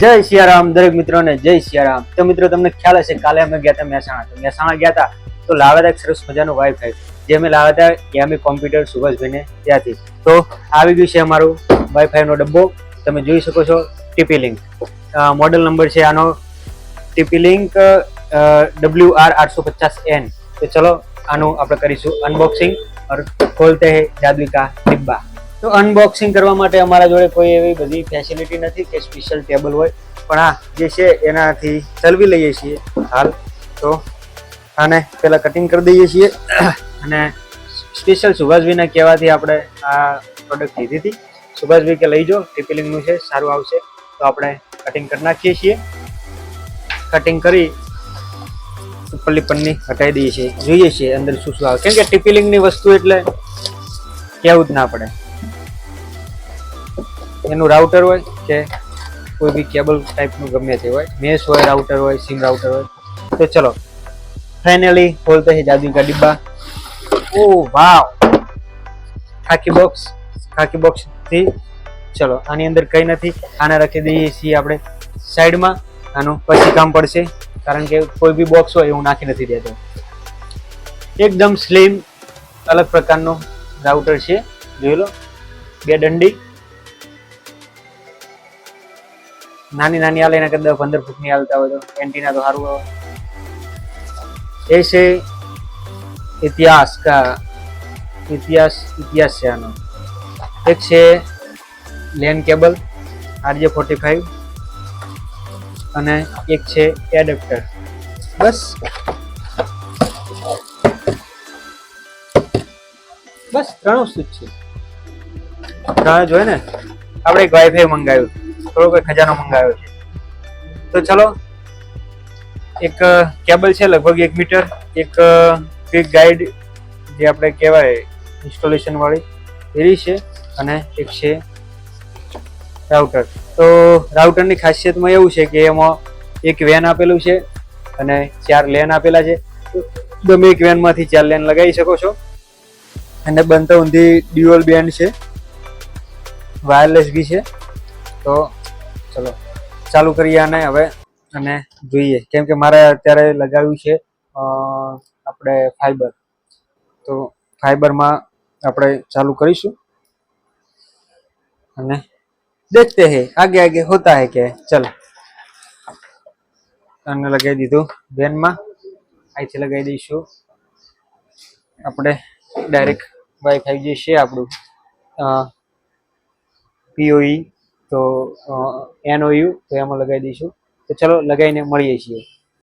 જય સિયારામ દરેક મિત્રોને જય સિયારામ। તો મિત્રો તમને ખ્યાલ હશે કાલે અમે ગયા હતા મહેસાણા। તો મહેસાણા ગયા હતા તો લાવ્યા હતા એક સરસ મજાનું વાઈફાઈ જે અમે લાવ્યા હતા યામી કોમ્પ્યુટર સુભાષભાઈને ત્યાંથી। તો આવી ગયું છે અમારું વાઈફાઈ નો ડબ્બો, તમે જોઈ શકો છો। ટીપી લિંક મોડેલ નંબર છે આનો ટીપી લિંક WR850N। तो चलो આનું આપણે કરીશું અનબોક્સિંગ और खोलते हैं जादू का डिब्बा। तो अनबॉक्सिंग करवा माटे अमारा जोड़े कोई एवी बधी फेसिलिटी नहीं कि स्पेशल टेबल होय, पण आ जे छे एनाथी चलवी लईए छीए हाल। तो आने पहला कटिंग कर दईए छीए अने स्पेशल सुभाषभाईना कहेवाथी आपणे आ प्रोडक्ट लीधी थी। सुभाषभाई के लई जो टीपी लिंक नुं छे सारुं आवशे, तो आपणे कटिंग कर नाखीए छीए। कटिंग करी उपरली पन्नी हटाई दईए छीए, जोईए छीए अंदर शुं शुं आवे, केम के टीपी लिंक नी वस्तु एटले कहेवुं ज ना पड़े। एनु राउटर होय के कोई भी केबल टाइप नु गमे ते होय, मेश होय, राउटर होय, सिम राउटर होय। तो चलो फाइनली खोलते हैं जादू का डिब्बा। ओ वाव, खाकी बॉक्स थी। चलो आनी अंदर कई नहीं, आने रखी दईए छीए आपणे साइड में। आनु पछी काम पड़शे कारण के कोई भी बॉक्स होय हूँ नाखी नहीं देतो। एकदम स्लिम अलग प्रकारनो राउटर छे, जोई लो। बे डंडी नानी नानी आले ना कदा 15 फूट नहीं आलता हो तो एंटीना तो हारू आवे। ऐसे इतिहास से आनो एक छे लेन केबल RJ45 અને એક છે એડેપ્ટર। બસ ત્રણ વસ્તુ છે। ત્રણ જોઈએ ને, આપણે એક વાઈફાઈ મંગાવ્યું, થોડો કોઈ ખજાનો મંગાવ્યો છે। તો ચલો એક કેબલ છે લગભગ 1 મીટર, એક ક્વિક ગાઈડ જે આપણે કહેવાય ઇન્સ્ટોલેશન વાળી એવી છે, અને એક છે રાઉટર। तो राउटर ની ખાસિયતમાં એવું છે કે એમાં એક વેન આપેલું છે અને 4 લેન આપેલા છે। તો તમે એક વેન માંથી 4 લેન લગાવી શકો છો, અને બનતા ઊંધી ડ્યુઅલ બેન્ડ છે, વાયરલેસ બી છે। તો ચલો ચાલુ કરીએ આને હવે અને જોઈએ, કેમ કે મારે અત્યારે લગાવ્યું છે આપણે ફાઈબર। તો ફાઈબરમાં આપણે ચાલુ કરીશું અને देखते हैं आगे आगे होता है क्या। चल आने लगाई दीधुं वेन में, आईथी लगाई दईशुं आपणे डायरेक्ट वाईफाई जे छे आपणुं POE तो NOU तो एमां लगाई दईशुं। तो चलो लगाईने मळीए छीए।